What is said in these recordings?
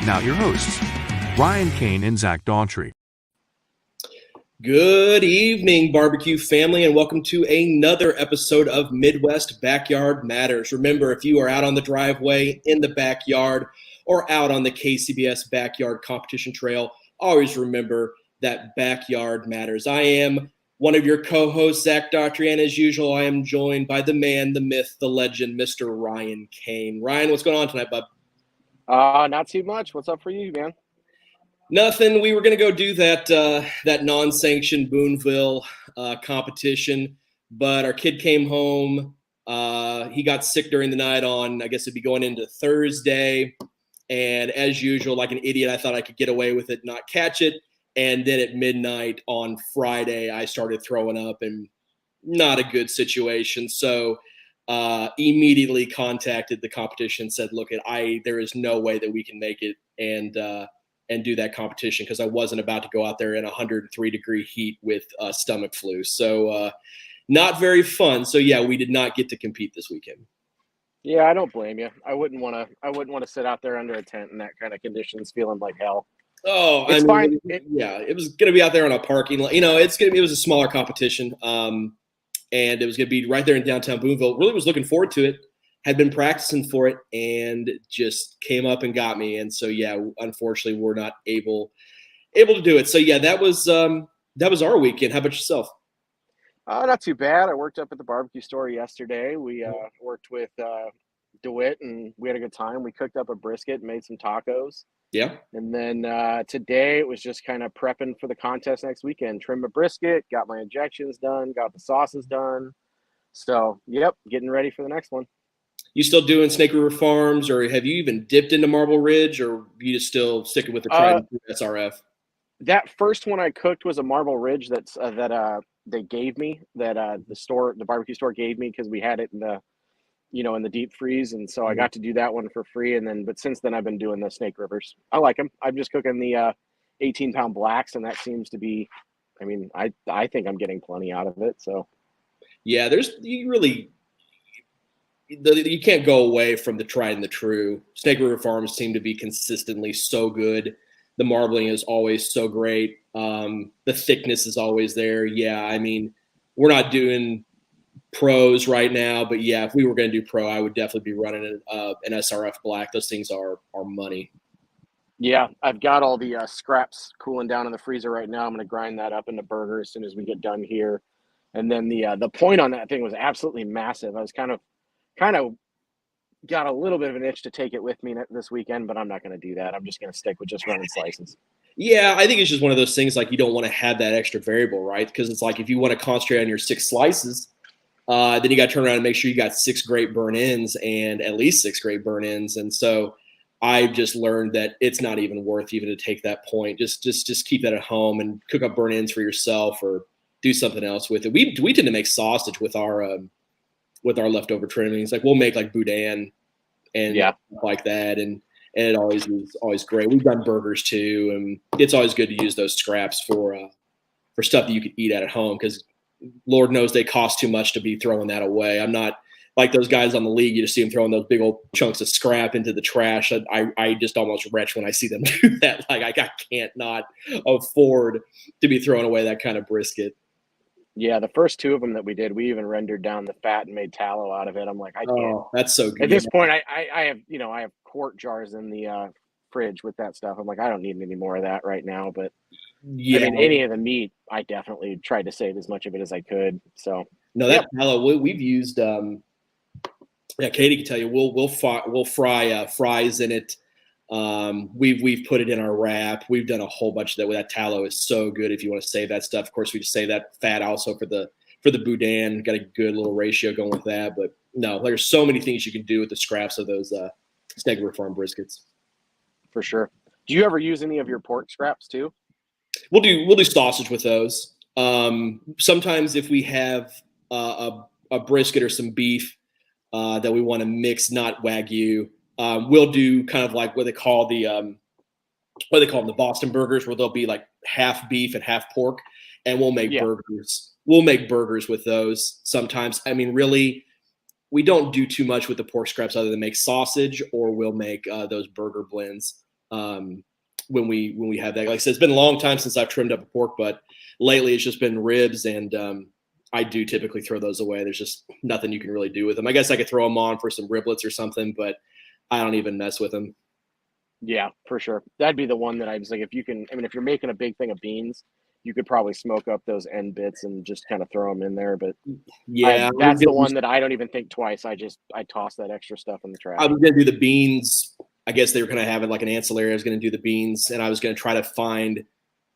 Now your hosts, Ryan Kane and Zach Daughtry. Good evening, barbecue family, and welcome to another episode of Midwest Backyard Matters. Remember, if you are out on the driveway, in the backyard, or out on the KCBS Backyard competition trail, always remember that backyard matters. I am one of your co-hosts, Zach Daughtry, and as usual, I am joined by the man, the myth, the legend, Mr. Ryan Kane. Ryan, what's going on tonight, bud? Not too much. What's up for you, man? Nothing. We were going to go do that non-sanctioned Boonville competition, but our kid came home. He got sick during the night on, I guess it'd be going into Thursday. And as usual, like an idiot, I thought I could get away with it, not catch it. And then at midnight on Friday, I started throwing up, and not a good situation. So immediately contacted the competition, said, look, there is no way that we can make it and do that competition, because I wasn't about to go out there in 103-degree heat with stomach flu. So not very fun. So yeah, we did not get to compete this weekend. Yeah, I don't blame you. I wouldn't want to sit out there under a tent in that kind of conditions, feeling like hell. Oh, it's fine. It was going to be out there on a parking lot. It was a smaller competition, and it was going to be right there in downtown Boonville. Really was looking forward to it. Had been practicing for it, and just came up and got me. And so, yeah, unfortunately, we're not able to do it. So, yeah, that was our weekend. How about yourself? Not too bad. I worked up at the barbecue store yesterday. We worked with DeWitt, and we had a good time. We cooked up a brisket and made some tacos. Yeah. And then today it was just kind of prepping for the contest next weekend. Trimmed a brisket, got my injections done, got the sauces done. So, yep, getting ready for the next one. You still doing Snake River Farms, or have you even dipped into Marble Ridge, or you just still sticking with the tried and true SRF? That first one I cooked was a Marble Ridge that they gave me, that the barbecue store gave me, because we had it in the deep freeze, and so I got to do that one for free. But since then I've been doing the Snake Rivers. I like them. I'm just cooking the 18-pound blacks, and that seems to be, I think I'm getting plenty out of it. So yeah, you can't go away from the tried and the true. Snake River Farms seem to be consistently so good. The marbling is always so great. The thickness is always there. Yeah, we're not doing pros right now, but yeah, if we were going to do pro, I would definitely be running an SRF black. Those things are money. Yeah, I've got all the scraps cooling down in the freezer right now. I'm going to grind that up into burger as soon as we get done here. And then the point on that thing was absolutely massive. I was kind of got a little bit of an itch to take it with me this weekend, but I'm not going to do that. I'm just going to stick with just running slices. Yeah, I think it's just one of those things, like, you don't want to have that extra variable, right? Because it's like, if you want to concentrate on your 6 slices, then you got to turn around and make sure you got 6 great burn-ins, and at least 6 great burn-ins. And so I've just learned that it's not even worth even to take that point. Just keep that at home and cook up burn-ins for yourself, or do something else with it. We tend to make sausage with our leftover trimmings. Like, we'll make like boudin and stuff like that, and it always is always great. We've done burgers too, and it's always good to use those scraps for stuff that you could eat at home, because Lord knows they cost too much to be throwing that away. I'm not like those guys on the league. You just see them throwing those big old chunks of scrap into the trash. I just almost retch when I see them do that. Like, I can't not afford to be throwing away that kind of brisket. Yeah, the first 2 of them that we did, we even rendered down the fat and made tallow out of it. I'm like, I can't. Oh, that's so good. At this point, I have quart jars in the fridge with that stuff. I'm like, I don't need any more of that right now. But yeah, any of the meat, I definitely tried to save as much of it as I could. So no, that tallow we've used. Katie can tell you, we'll fry fries in it. We've put it in our wrap. We've done a whole bunch of that. That tallow is so good if you want to save that stuff. Of course, we just save that fat also for the boudin. Got a good little ratio going with that. But no, there's so many things you can do with the scraps of those Snake River Farm briskets. For sure. Do you ever use any of your pork scraps too? We'll do sausage with those. Sometimes if we have a brisket or some beef that we want to mix, not Wagyu, we'll do kind of like what they call them, the Boston burgers, where they'll be like half beef and half pork, and we'll make burgers. We'll make burgers with those sometimes. Really, we don't do too much with the pork scraps other than make sausage, or we'll make those burger blends. when we have that. Like I said, it's been a long time since I've trimmed up a pork, but lately it's just been ribs, and I do typically throw those away. There's just nothing you can really do with them. I guess I could throw them on for some riblets or something, but I don't even mess with them. Yeah, for sure. That'd be the one that I was like, if you can, I mean, if you're making a big thing of beans, you could probably smoke up those end bits and just kind of throw them in there. But yeah, that's the one that I don't even think twice. I toss that extra stuff in the trash. I was going to do the beans. I guess they were kind of having like an ancillary. I was going to do the beans, and I was going to try to find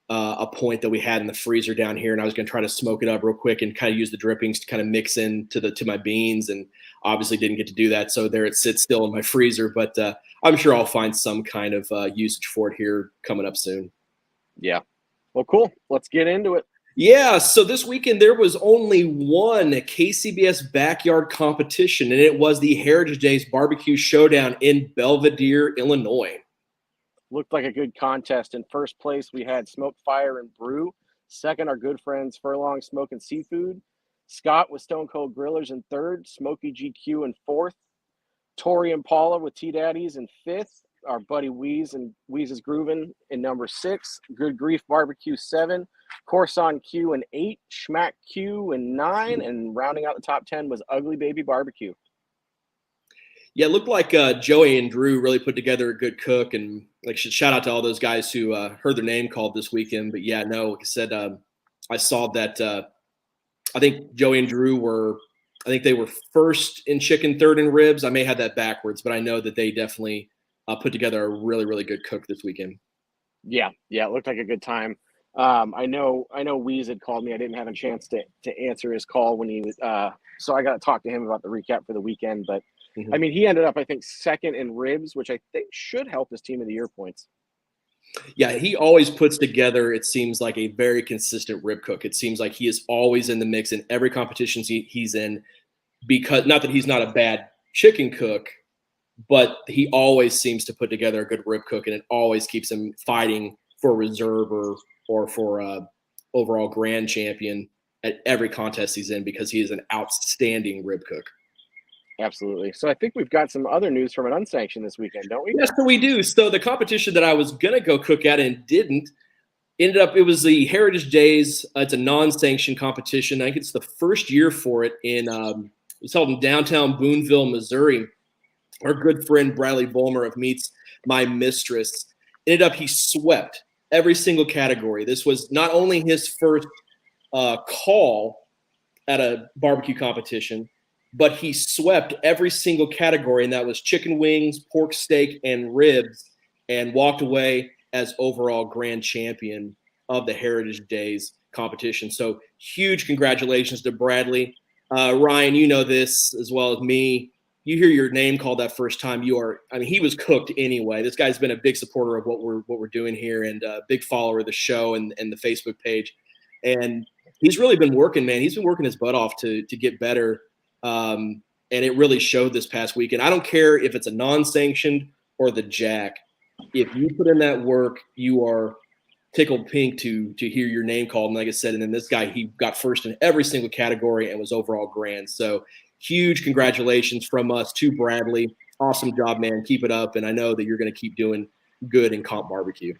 a point that we had in the freezer down here, and I was going to try to smoke it up real quick and kind of use the drippings to kind of mix in to my beans, and obviously didn't get to do that. So there it sits still in my freezer, but I'm sure I'll find some kind of usage for it here coming up soon. Yeah. Well, cool. Let's get into it. Yeah, so this weekend there was only one KCBS Backyard competition, and it was the Heritage Days Barbecue Showdown in Belvedere, Illinois. Looked like a good contest. In first place, we had Smoke, Fire, and Brew. Second, our good friends Furlong Smoke and Seafood. Scott with Stone Cold Grillers in third. Smoky GQ in fourth. Tori and Paula with T-Daddies in fifth. Our buddy Weeze and Weeze's Groovin' in number 6. Good Grief Barbecue 7. Corson Q in 8. Schmack Q in 9. And rounding out the top 10 was Ugly Baby Barbecue. Yeah, it looked like Joey and Drew really put together a good cook, and like shout out to all those guys who heard their name called this weekend. But yeah, no, like I said, I saw that. I think Joey and Drew they were first in chicken, third in ribs. I may have that backwards, but I know that they definitely put together a really, really good cook this weekend. Yeah, it looked like a good time. I know Weeze had called me. I didn't have a chance to answer his call when he was so I got to talk to him about the recap for the weekend, but I mean, he ended up, I think, second in ribs, which I think should help his team of the year points. Yeah, he always puts together, it seems like, a very consistent rib cook. It seems like he is always in the mix in every competition he's in, because not that he's not a bad chicken cook, but he always seems to put together a good rib cook, and it always keeps him fighting for reserve or for overall grand champion at every contest he's in, because he is an outstanding rib cook. Absolutely. So I think we've got some other news from an unsanctioned this weekend, don't we? Yes, so we do. So the competition that I was going to go cook at and didn't, it was the Heritage Days. It's a non-sanctioned competition. I think it's the first year for it. It was held in downtown Boonville, Missouri. Our good friend Bradley Volmer of Meats My Mistress he swept every single category. This was not only his first call at a barbecue competition, but he swept every single category, and that was chicken wings, pork steak, and ribs, and walked away as overall grand champion of the Heritage Days competition. So huge congratulations to Bradley. Ryan, you know this as well as me. You hear your name called that first time, he was cooked anyway. This guy's been a big supporter of what we're doing here, and a big follower of the show and the Facebook page. And he's really been working, man. He's been working his butt off to get better. And it really showed this past weekend. I don't care if it's a non-sanctioned or the Jack. If you put in that work, you are tickled pink to hear your name called. And like I said, and then this guy, he got first in every single category and was overall grand. So huge congratulations from us to Bradley. Awesome job, man. Keep it up. And I know that you're going to keep doing good in comp barbecue.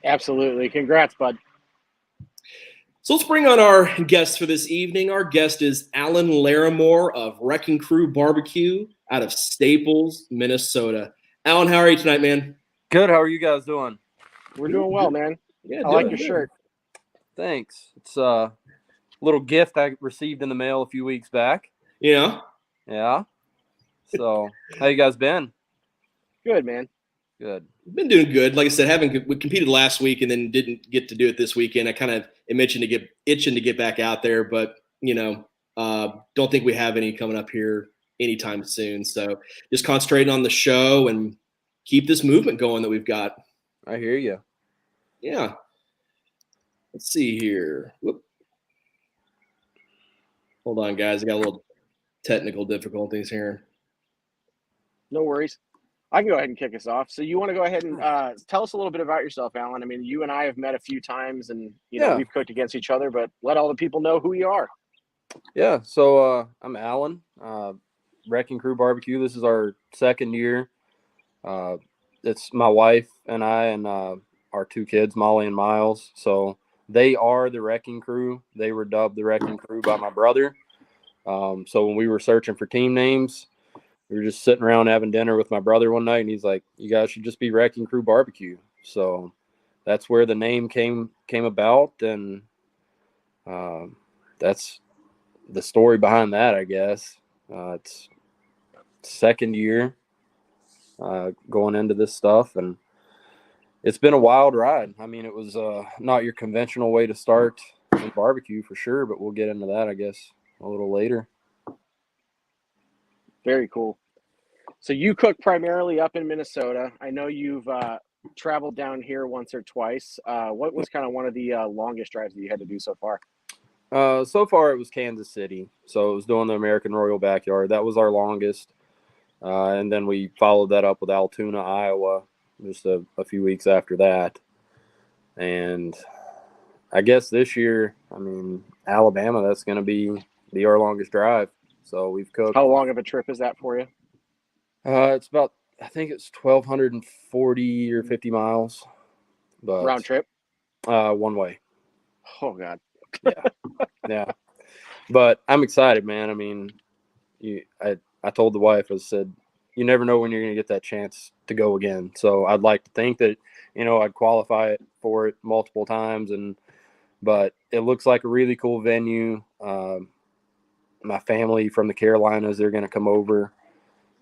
Absolutely. Congrats, bud. So let's bring on our guest for this evening. Our guest is Alan Larrimore of Wrecking Crew BBQ out of Staples, Minnesota. Alan, how are you tonight, man? Good. How are you guys doing? We're doing well, man. Yeah, I like your shirt. Thanks. It's a little gift I received in the mail a few weeks back. Yeah. Yeah. So how you guys been? Good, man. Good. Been doing good. Like I said, we competed last week and then didn't get to do it this weekend. I kind of am itching to get back out there, but don't think we have any coming up here anytime soon. So just concentrating on the show and keep this movement going that we've got. I hear you. Yeah. Let's see here. Whoop. Hold on, guys. I got a little technical difficulties here. No worries. I can go ahead and kick us off. So you want to go ahead and tell us a little bit about yourself, Alan? I mean, you and I have met a few times, and we've cooked against each other, but let all the people know who you are. Yeah. So I'm Alan, Wrecking Crew BBQ. This is our second year. it's my wife and I and our 2 kids, Molly and Miles. So they are the Wrecking Crew. They were dubbed the Wrecking Crew by my brother. So when we were searching for team names, we were just sitting around having dinner with my brother one night, and he's like, "You guys should just be Wrecking Crew BBQ." So that's where the name came about, and that's the story behind that, I guess. It's second year going into this stuff, and it's been a wild ride. I mean, it was not your conventional way to start in barbecue for sure, but we'll get into that, I guess, a little later. Very cool. So you cook primarily up in Minnesota. I know you've traveled down here once or twice. What was kind of one of the longest drives that you had to do so far? So far, it was Kansas City. So it was doing the American Royal Backyard. That was our longest. And then we followed that up with Altoona, Iowa, just a few weeks after that. And I guess this year, I mean, Alabama, that's going to be our longest drive. So we've cooked. How long of a trip is that for you? It's about, I think it's 1,240 or 50 miles. But round trip? One way. Oh, God. Yeah. Yeah. But I'm excited, man. I mean, I told the wife, I said, you never know when you're going to get that chance to go again. So I'd like to think that, I'd qualify it for it multiple times. But it looks like a really cool venue. My family from the Carolinas, they're going to come over.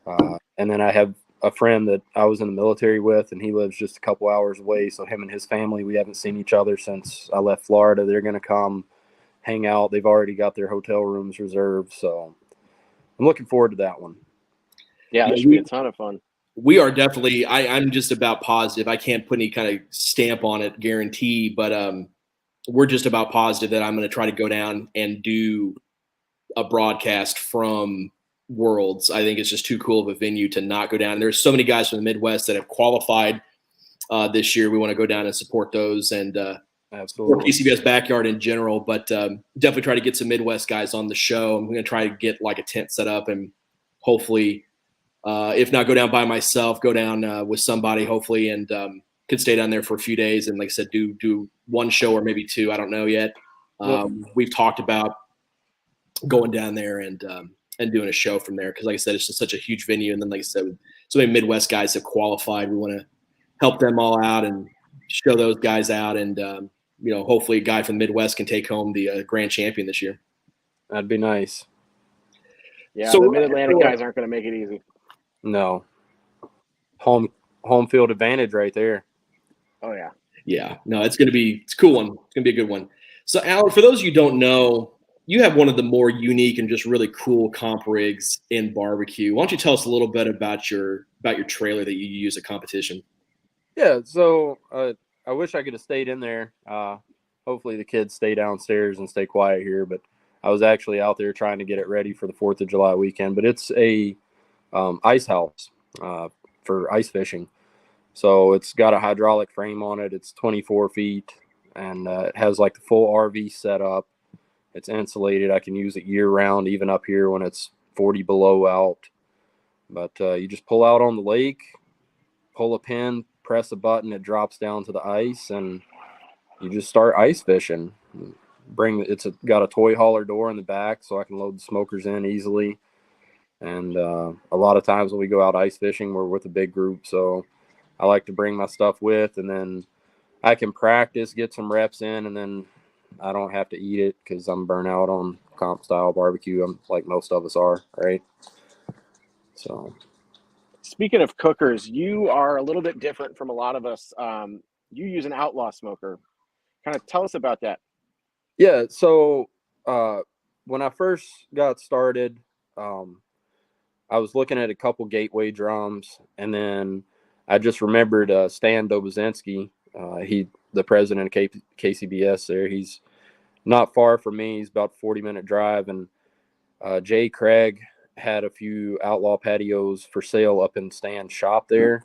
And then I have a friend that I was in the military with, and he lives just a couple hours away. So him and his family, we haven't seen each other since I left Florida. They're going to come hang out. They've already got their hotel rooms reserved. So I'm looking forward to that one. Yeah, that should be a ton of fun. We are definitely, I'm just about positive. I can't put any kind of stamp on it, guarantee, but we're just about positive that I'm going to try to go down and do a broadcast from Worlds. I think it's just too cool of a venue to not go down. There's so many guys from the Midwest that have qualified this year. We want to go down and support those and absolutely KCBS Backyard in general, but definitely try to get some Midwest guys on the show. I'm going to try to get like a tent set up and hopefully, if not go down by myself, go down with somebody hopefully, and could stay down there for a few days. And like I said, do one show or maybe two. I don't know yet. We've talked about going down there and doing a show from there. Cause like I said, it's just such a huge venue. And then, like I said, so many Midwest guys have qualified. We want to help them all out and show those guys out. And, hopefully a guy from the Midwest can take home the grand champion this year. That'd be nice. Yeah. So the Mid-Atlantic guys aren't going to make it easy. No. Home field advantage right there. Oh yeah. Yeah. No, it's a cool one. It's gonna be a good one. So Alan, for those of you who don't know, you have one of the more unique and just really cool comp rigs in barbecue. Why don't you tell us a little bit about your trailer that you use at competition? Yeah, so I wish I could have stayed in there. Hopefully the kids stay downstairs and stay quiet here, but I was actually out there trying to get it ready for the 4th of July weekend. But it's a ice house for ice fishing. So it's got a hydraulic frame on it. It's 24 feet, and it has like the full RV setup. It's insulated. I can use it year round, even up here when it's 40 below out. But you just pull out on the lake, pull a pin, press a button, it drops down to the ice, and you just start ice fishing. It's got a toy hauler door in the back, so I can load the smokers in easily. And a lot of times when we go out ice fishing, we're with a big group, so I like to bring my stuff with, and then I can practice, get some reps in, and then I don't have to eat it because I'm burnt out on comp style barbecue. I'm like most of us are, right? So, speaking of cookers, you are a little bit different from a lot of us. You use an outlaw smoker. Kind of tell us about that. Yeah. So when I first got started, I was looking at a couple gateway drums, and then I just remembered Stan Dobozinski. The president of KCBS there. He's not far from me. He's about a 40-minute drive. And Jay Craig had a few outlaw patios for sale up in Stan's shop there.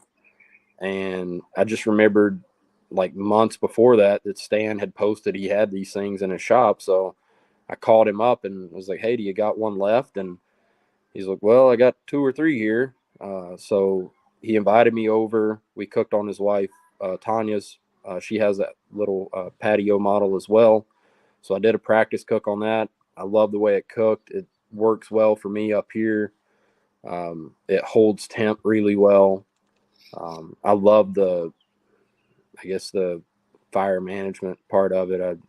And I just remembered like months before that Stan had posted he had these things in his shop. So I called him up and was like, hey, do you got one left? And he's like, well, I got 2 or 3 here. So he invited me over. We cooked on his wife, Tanya's. She has that little patio model as well. So I did a practice cook on that. I love the way it cooked. It works well for me up here. It holds temp really well. I love the fire management part of it.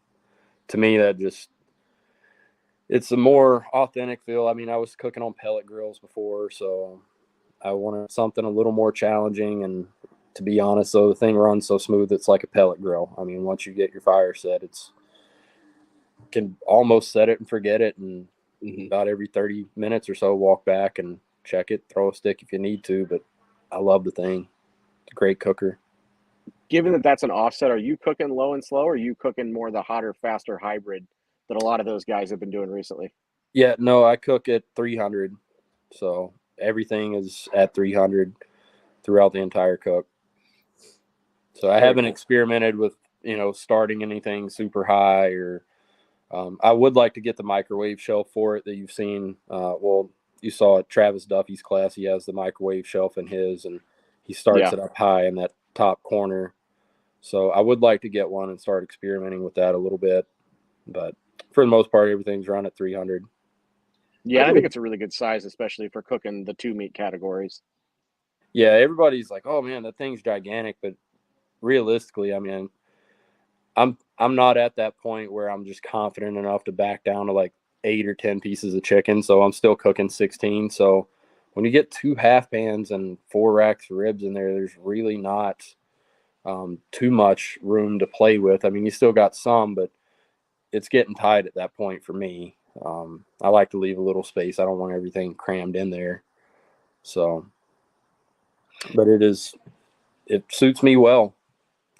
To me, it's a more authentic feel. I mean, I was cooking on pellet grills before, so I wanted something a little more challenging. And to be honest, though, the thing runs so smooth, it's like a pellet grill. I mean, once you get your fire set, can almost set it and forget it. And about every 30 minutes or so, walk back and check it, throw a stick if you need to. But I love the thing. It's a great cooker. Given that that's an offset, are you cooking low and slow, or are you cooking more the hotter, faster hybrid that a lot of those guys have been doing recently? Yeah, no, I cook at 300. So everything is at 300 throughout the entire cook. So I haven't experimented with, starting anything super high, or I would like to get the microwave shelf for it that you've seen. You saw at Travis Duffy's class, he has the microwave shelf in his, and he starts it up high in that top corner. So I would like to get one and start experimenting with that a little bit. But for the most part, everything's run at 300. Yeah, I think it's a really good size, especially for cooking the 2 meat categories. Yeah, everybody's like, "Oh man, that thing's gigantic," but realistically, I mean, I'm not at that point where I'm just confident enough to back down to like 8 or 10 pieces of chicken. So I'm still cooking 16. So when you get 2 half pans and 4 racks of ribs in there, there's really not too much room to play with. I mean, you still got some, but it's getting tight at that point for me. I like to leave a little space. I don't want everything crammed in there. So, but it suits me well.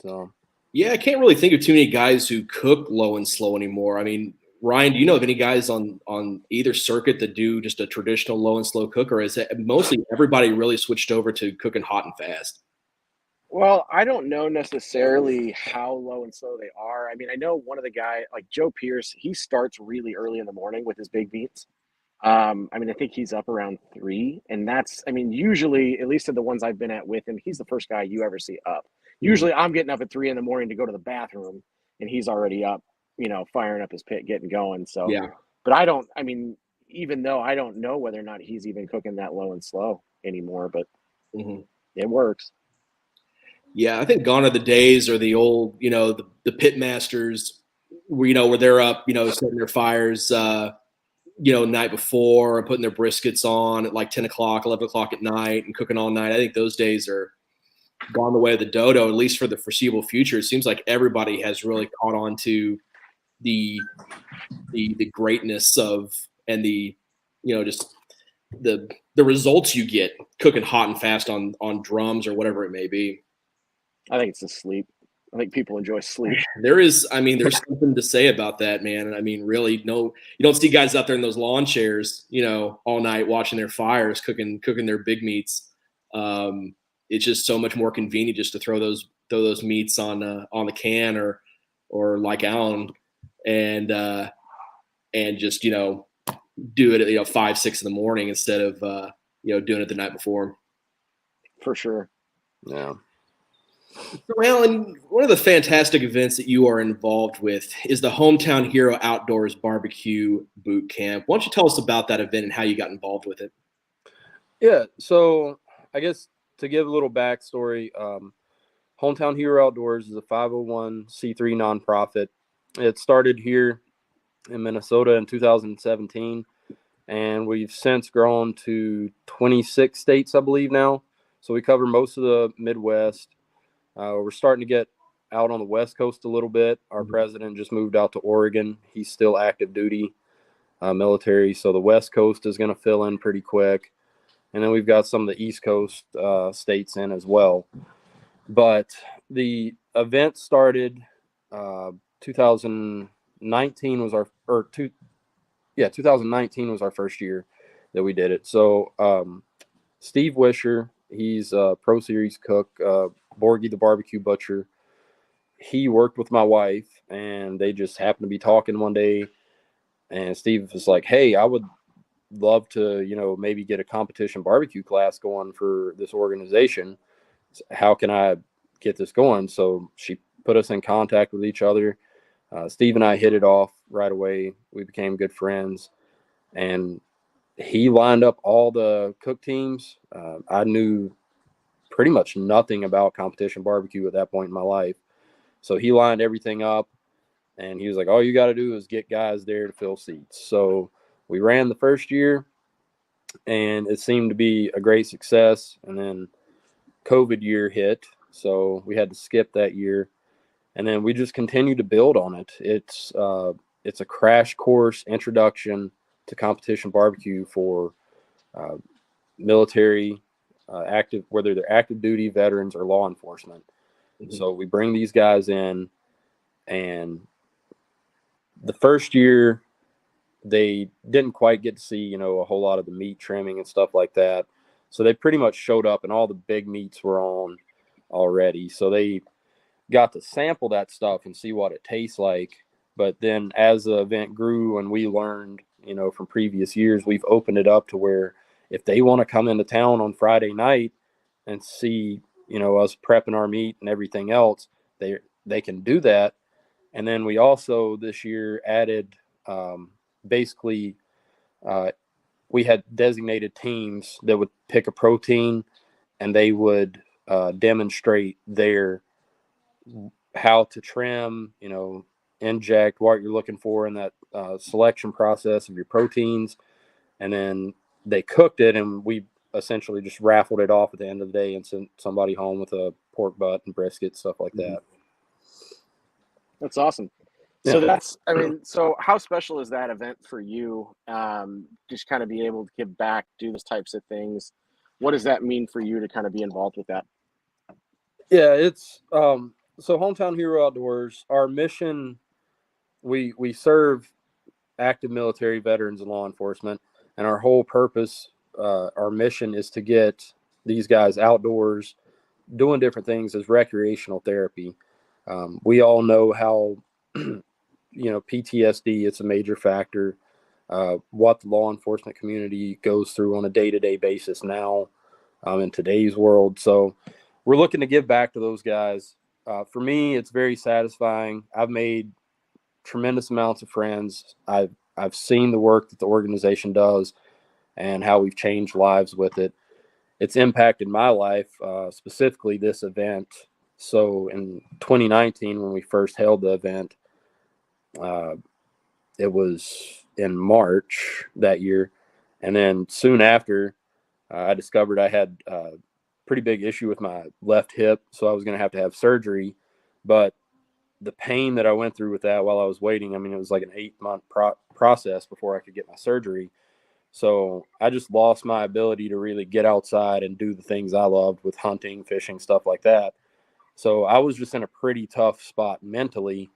So, yeah, I can't really think of too many guys who cook low and slow anymore. I mean, Ryan, do you know of any guys on either circuit that do just a traditional low and slow cook, or is it mostly everybody really switched over to cooking hot and fast? Well, I don't know necessarily how low and slow they are. I mean, I know one of the guys, like Joe Pierce, he starts really early in the morning with his big meats. I mean, I think he's up around 3, and usually, at least of the ones I've been at with him, he's the first guy you ever see up. Usually I'm getting up at 3 in the morning to go to the bathroom, and he's already up, firing up his pit, getting going. So, Yeah. but even though I don't know whether or not he's even cooking that low and slow anymore, but it works. Yeah, I think gone are the days, or the old, the pit masters, where they're up, setting their fires, night before, and putting their briskets on at like 10 o'clock, 11 o'clock at night, and cooking all night. I think those days are gone the way of the dodo, at least for the foreseeable future. It seems like everybody has really caught on to the greatness of, and the, just the results you get cooking hot and fast on drums or whatever it may be. I think it's the sleep. I think people enjoy sleep. There's something to say about that, man. And I mean, really, no, you don't see guys out there in those lawn chairs, all night watching their fires, cooking their big meats. It's just so much more convenient just to throw those meats on the can or like Alan, and just do it at 5, 6 in the morning instead of doing it the night before. For sure. Yeah. So, Alan, one of the fantastic events that you are involved with is the Hometown Hero Outdoors-BBQ Bootcamp. Why don't you tell us about that event and how you got involved with it? Yeah, so I guess to give a little backstory, Hometown Hero Outdoors is a 501c3 nonprofit. It started here in Minnesota in 2017, and we've since grown to 26 states, I believe, now. So we cover most of the Midwest. We're starting to get out on the West Coast a little bit. Our president just moved out to Oregon. He's still active duty military, so the West Coast is going to fill in pretty quick. And then we've got some of the East Coast states in as well. But the event started 2019 was 2019 was our first year that we did it. So Steve Wisher, he's a Pro Series cook, Borgie the barbecue butcher. He worked with my wife, and they just happened to be talking one day, and Steve was like, "Hey, I would love to, maybe get a competition barbecue class going for this organization. How can I get this going? So she put us in contact with each other. Steve and I hit it off right away. We became good friends, and he lined up all the cook teams. I knew pretty much nothing about competition barbecue at that point in my life. So he lined everything up, and he was like, all you got to do is get guys there to fill seats. So we ran the first year, and it seemed to be a great success. And then COVID year hit, so we had to skip that year. And then we just continued to build on it. It's a crash course introduction to competition barbecue for military, active, whether they're active duty, veterans, or law enforcement. Mm-hmm. So we bring these guys in, and the first year they didn't quite get to see, a whole lot of the meat trimming and stuff like that. So they pretty much showed up, and all the big meats were on already. So they got to sample that stuff and see what it tastes like. But then as the event grew and we learned, from previous years, we've opened it up to where if they want to come into town on Friday night and see, us prepping our meat and everything else, they can do that. And then we also this year added we had designated teams that would pick a protein, and they would demonstrate how to trim, inject what you're looking for in that selection process of your proteins. And then they cooked it, and we essentially just raffled it off at the end of the day and sent somebody home with a pork butt and brisket, stuff like that. That's awesome. Yeah. So how special is that event for you? Just kind of be able to give back, do those types of things. What does that mean for you to kind of be involved with that? Yeah, it's so Hometown Hero Outdoors, our mission, we serve active military, veterans, and law enforcement, and our whole purpose, our mission is to get these guys outdoors doing different things as recreational therapy. We all know how PTSD, it's a major factor, what the law enforcement community goes through on a day-to-day basis now in today's world. So we're looking to give back to those guys. For me, it's very satisfying. I've made tremendous amounts of friends. I've seen the work that the organization does and how we've changed lives with it. It's impacted my life, specifically this event. So in 2019, when we first held the event, it was in March that year. And then soon after, I discovered I had a pretty big issue with my left hip. So I was going to have surgery. But the pain that I went through with that while I was waiting, it was like an 8-month process before I could get my surgery. So I just lost my ability to really get outside and do the things I loved with hunting, fishing, stuff like that. So I was just in a pretty tough spot mentally,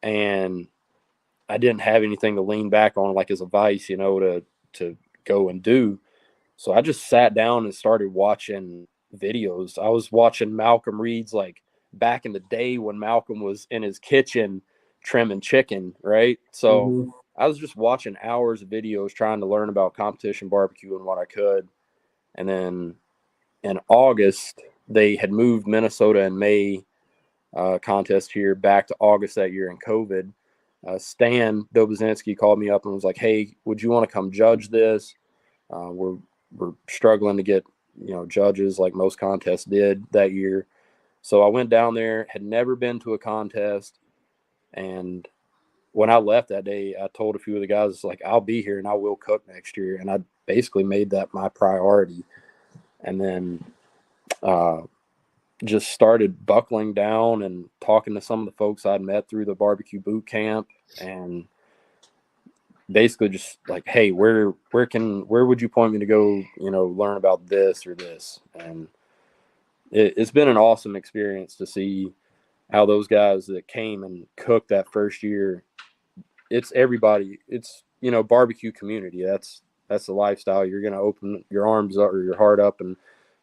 and I didn't have anything to lean back on, like as a vice, to go and do. So I just sat down and started watching videos. I was watching Malcolm Reed's, like back in the day when Malcolm was in his kitchen trimming chicken, right? So I was just watching hours of videos trying to learn about competition barbecue and what I could. And then in August, they had moved Minnesota and May contest here back to August that year in COVID. Stan Dobozinski called me up and was like, hey, would you want to come judge this? We're struggling to get, judges like most contests did that year. So I went down there, had never been to a contest. And when I left that day, I told a few of the guys, like, I'll be here and I will cook next year. And I basically made that my priority. And then just started buckling down and talking to some of the folks I'd met through the barbecue boot camp, and basically just like, hey, where would you point me to go, learn about this or this? And it's been an awesome experience to see how those guys that came and cooked that first year, it's everybody, it's, barbecue community. That's the lifestyle. You're going to open your arms up or your heart up and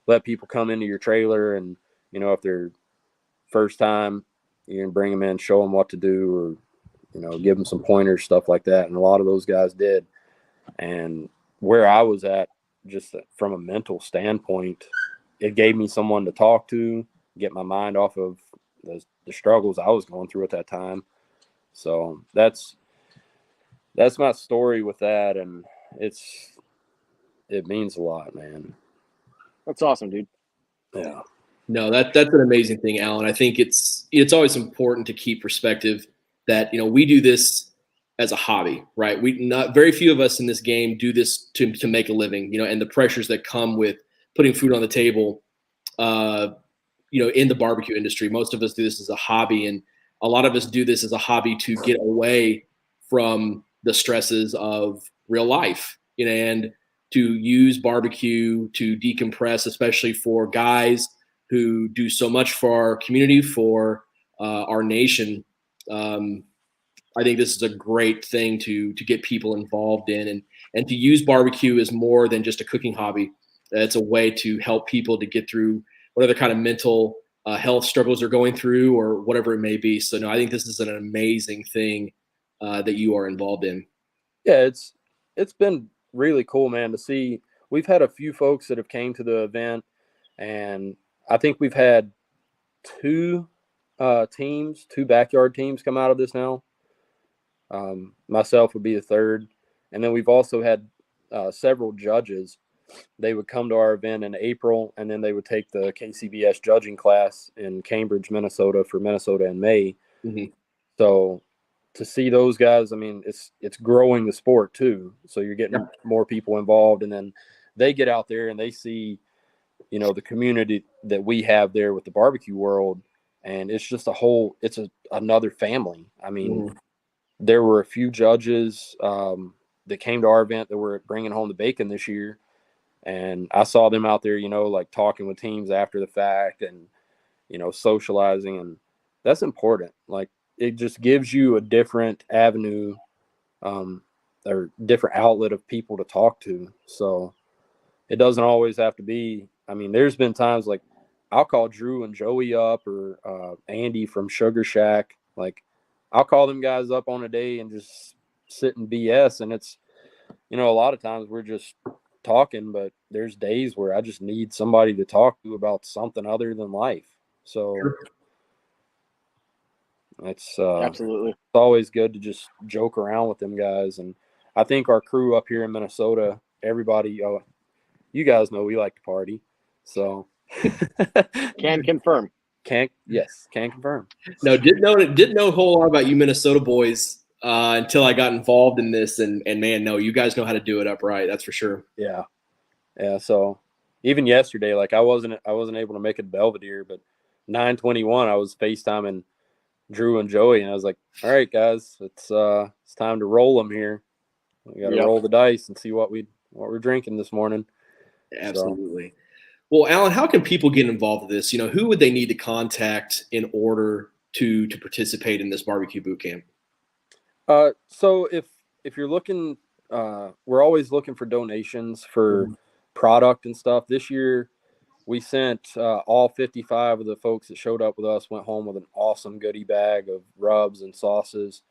let people come into your trailer. And, if they're first time, you can bring them in, show them what to do, or, give them some pointers, stuff like that. And a lot of those guys did. And where I was at, just from a mental standpoint, it gave me someone to talk to, get my mind off of the struggles I was going through at that time. So that's my story with that, and it means a lot, man. That's awesome, dude. Yeah. No, that's an amazing thing, Alan. I think it's always important to keep perspective that, we do this as a hobby, right? Not very few of us in this game do this to make a living, and the pressures that come with putting food on the table, in the barbecue industry. Most of us do this as a hobby, and a lot of us do this as a hobby to get away from the stresses of real life, and to use barbecue to decompress, especially for guys who do so much for our community, for our nation. I think this is a great thing to get people involved in, and to use barbecue as more than just a cooking hobby. It's a way to help people to get through whatever kind of mental health struggles they're going through, or whatever it may be. So no, I think this is an amazing thing that you are involved in. Yeah, it's been really cool, man, to see. We've had a few folks that have came to the event, and I think we've had two backyard teams come out of this now. Myself would be the third. And then we've also had several judges. They would come to our event in April, and then they would take the KCBS judging class in Cambridge, Minnesota for Minnesota in May. Mm-hmm. So to see those guys, I mean, it's growing the sport too. So you're getting more people involved, and then they get out there and they see, the community that we have there with the barbecue world. And it's just another family. I mean, there were a few judges that came to our event that were bringing home the bacon this year. And I saw them out there, like talking with teams after the fact and, socializing. And that's important. Like, it just gives you a different avenue or different outlet of people to talk to. So it doesn't always have to be. I mean, there's been times like I'll call Drew and Joey up, or Andy from Sugar Shack. Like, I'll call them guys up on a day and just sit and BS. And it's, a lot of times we're just talking, but there's days where I just need somebody to talk to about something other than life. So it's Absolutely. it's always good to just joke around with them guys. And I think our crew up here in Minnesota, everybody, you guys know we like to party. So Can confirm. Can confirm. No, didn't know a whole lot about you Minnesota boys until I got involved in this, and man, no, you guys know how to do it upright. That's for sure. Yeah. So even yesterday, like I wasn't able to make it Belvedere, but 9:21, I was FaceTiming Drew and Joey, and I was like, "All right, guys, it's time to roll them here. We got to roll the dice and see what we're drinking this morning." Absolutely. So. Well, Alan, how can people get involved with this? Who would they need to contact in order to participate in this barbecue boot camp? So if you're looking, we're always looking for donations for product and stuff. This year, we sent all 55 of the folks that showed up with us went home with an awesome goodie bag of rubs and sauces.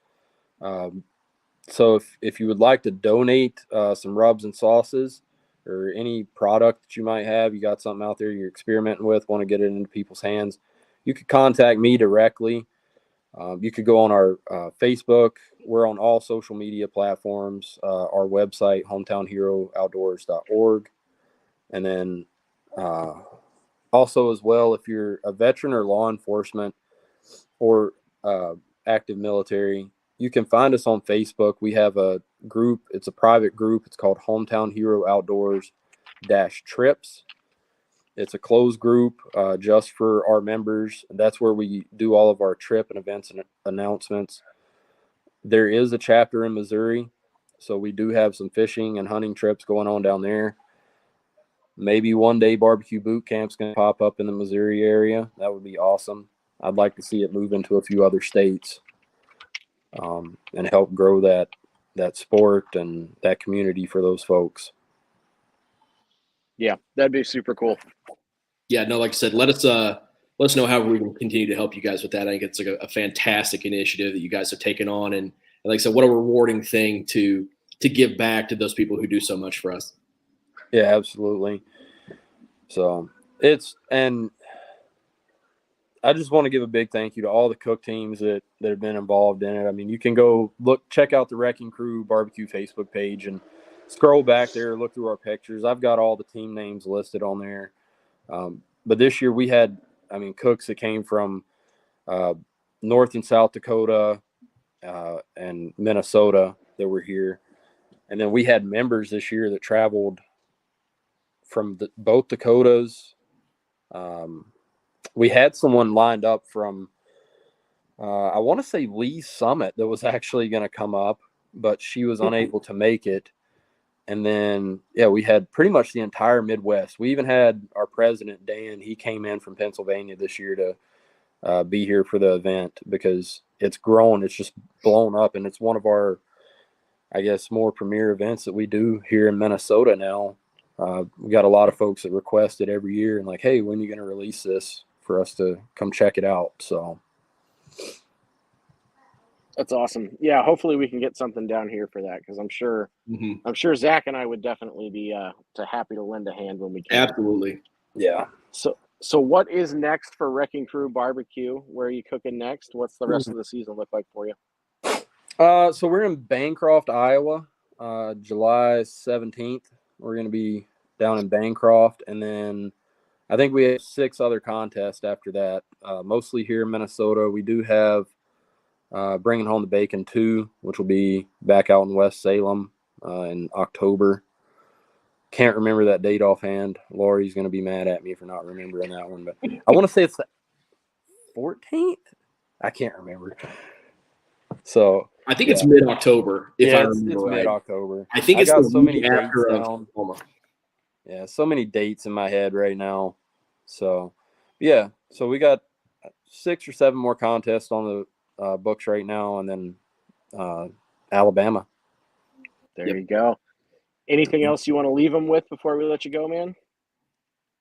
So if you would like to donate some rubs and sauces, or any product that you might have, you got something out there you're experimenting with, want to get it into people's hands, you could contact me directly. You could go on our Facebook. We're on all social media platforms. Our website, Hometown Hero Outdoors.org. And then also as well, if you're a veteran or law enforcement or active military, you can find us on Facebook. We have a group. It's a private group. It's called Hometown Hero Outdoors-Trips. It's a closed group just for our members. That's where we do all of our trip and events and announcements. There is a chapter in Missouri, so we do have some fishing and hunting trips going on down there. Maybe one day barbecue boot camp's going to pop up in the Missouri area. That would be awesome. I'd like to see it move into a few other states and help grow that sport and that community for those folks. Yeah, that'd be super cool. Yeah, no, like I said, let us know how we can continue to help you guys with that. I think it's like a fantastic initiative that you guys have taken on, and like I said, what a rewarding thing to to give back to those people who do so much for us. Yeah, absolutely. So and I just want to give a big thank you to all the cook teams that have been involved in it. I mean, you can go check out the Wrecking Crew BBQ Facebook page and scroll back there, look through our pictures. I've got all the team names listed on there. But this year we had, cooks that came from North and South Dakota and Minnesota that were here. And then we had members this year that traveled from both Dakotas. We had someone lined up from, I want to say Lee's Summit that was actually going to come up, but she was unable to make it. And then, we had pretty much the entire Midwest. We even had our president, Dan, he came in from Pennsylvania this year to be here for the event because it's grown. It's just blown up. And it's one of our, I guess, more premier events that we do here in Minnesota now. We got a lot of folks that request it every year and like, hey, when are you going to release this for us to come check it out? So that's awesome. Yeah, hopefully we can get something down here for that because I'm sure Zach and I would definitely be happy to lend a hand when we can. Absolutely. Yeah. So what is next for Wrecking Crew BBQ? Where are you cooking next? What's the rest of the season look like for you? So we're in Bancroft, Iowa, July 17th. We're going to be down in Bancroft, and then I think we have 6 other contests after that, mostly here in Minnesota. We do have Bringing Home the Bacon 2, which will be back out in West Salem in October. Can't remember that date offhand. Lori's going to be mad at me for not remembering that one, but I want to say it's the 14th. I can't remember. So I think it's mid-October. If I remember it's right. mid-October. I think it's got the so many week dates after down. Oklahoma. Yeah, so many dates in my head right now. So, so we got 6 or 7 more contests on the books right now, and then Alabama. There you go. Anything else you want to leave them with before we let you go, man?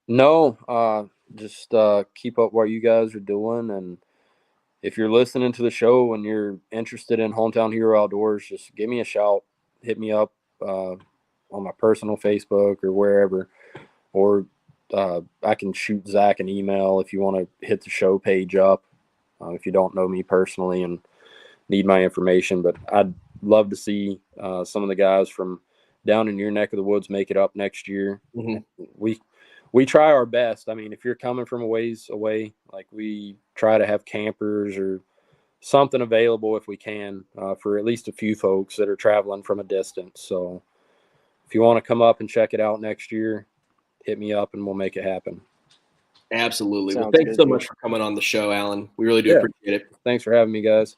No, just keep up what you guys are doing, and if you're listening to the show and you're interested in Hometown Hero Outdoors, just give me a shout. Hit me up on my personal Facebook or wherever, or I can shoot Zach an email if you want to hit the show page up if you don't know me personally and need my information. But I'd love to see some of the guys from down in your neck of the woods make it up next year. We try our best. I mean, if you're coming from a ways away, like we try to have campers or something available if we can for at least a few folks that are traveling from a distance. So if you want to come up and check it out next year, hit me up and we'll make it happen. Absolutely. Sounds well, thanks good, so dude. much for coming on the show, Alan. We really do appreciate it. Thanks for having me, guys.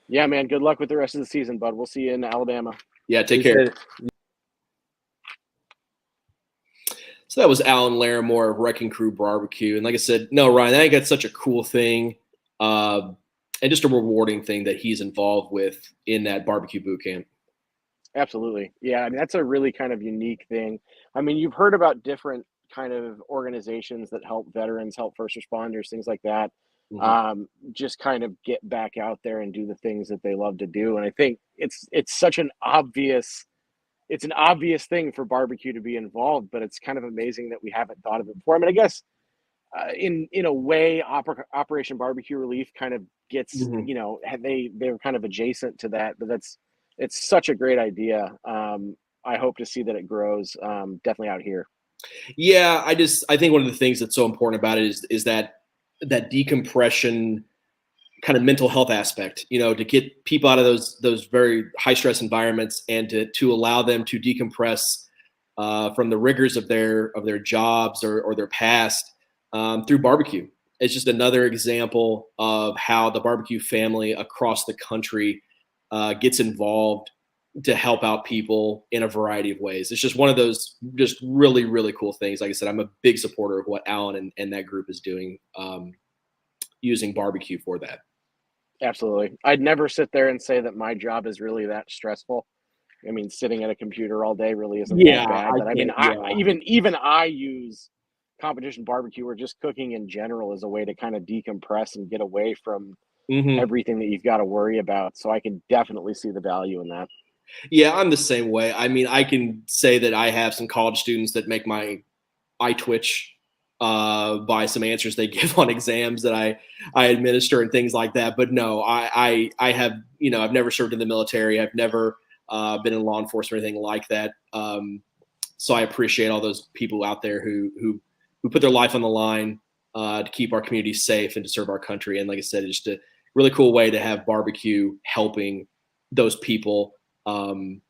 Yeah, man. Good luck with the rest of the season, bud. We'll see you in Alabama. Yeah, take care. So that was Alan Larrimore of Wrecking Crew BBQ. And like I said, no, Ryan, I think that's such a cool thing and just a rewarding thing that he's involved with in that barbecue boot camp. Absolutely. Yeah, I mean, that's a really kind of unique thing. I mean, you've heard about different kind of organizations that help veterans, help first responders, things like that. Just kind of get back out there and do the things that they love to do. And I think it's such an obvious thing for barbecue to be involved, but it's kind of amazing that we haven't thought of it before. I mean, I guess in a way, Operation Barbecue Relief kind of gets, they're kind of adjacent to that, but it's such a great idea. I hope to see that it grows definitely out here. Yeah, I think one of the things that's so important about it is that decompression kind of mental health aspect, to get people out of those very high stress environments and to allow them to decompress from the rigors of their jobs or their past through barbecue. It's just another example of how the barbecue family across the country gets involved to help out people in a variety of ways. It's just one of those just really, really cool things. Like I said, I'm a big supporter of what Alan and that group is doing, using barbecue for that. Absolutely. I'd never sit there and say that my job is really that stressful. I mean, sitting at a computer all day really isn't that bad. But I mean, even I use competition barbecue or just cooking in general as a way to kind of decompress and get away from everything that you've got to worry about. So I can definitely see the value in that. Yeah, I'm the same way. I mean, I can say that I have some college students that make my eye twitch by some answers they give on exams that I administer and things like that. But no, I have, I've never served in the military. I've never been in law enforcement or anything like that. So I appreciate all those people out there who put their life on the line to keep our community safe and to serve our country. And like I said, it's just a really cool way to have barbecue helping those people in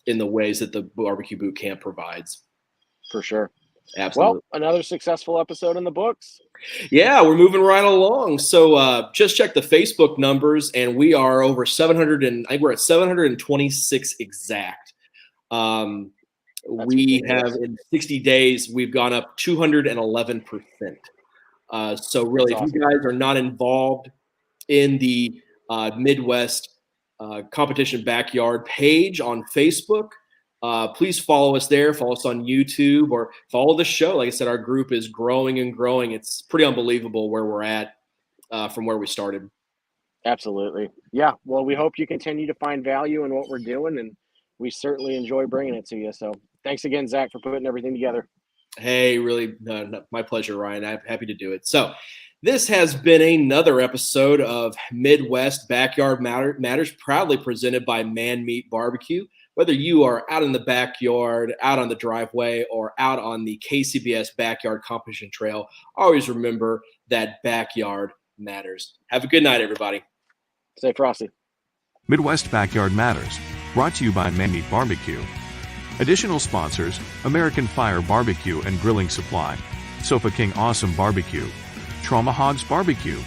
the ways that the Barbecue Bootcamp provides. For sure. Absolutely. Well, another successful episode in the books. Yeah, we're moving right along. So just check the Facebook numbers, and we are over 700, and I think we're at 726 exact. We have in 60 days, we've gone up 211%. So really, if you guys are not involved in the Midwest Competition Backyard page on Facebook, please follow us there. Follow us on YouTube or follow the show. Like I said, our group is growing and growing. It's pretty unbelievable where we're at from where we started. Absolutely. Yeah. Well, we hope you continue to find value in what we're doing, and we certainly enjoy bringing it to you. So thanks again, Zach, for putting everything together. Hey, really, my pleasure, Ryan. I'm happy to do it. So this has been another episode of Midwest Backyard Matters, proudly presented by Man Meat BBQ. Whether you are out in the backyard, out on the driveway, or out on the KCBS Backyard Competition Trail, always remember that backyard matters. Have a good night, everybody. Stay frosty. Midwest Backyard Matters, brought to you by Man Meat BBQ. Additional sponsors: American Fire Barbecue and Grilling Supply, Sofa King Awesome Barbecue, Trauma Hogs Barbecue,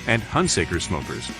and Hunsaker Smokers.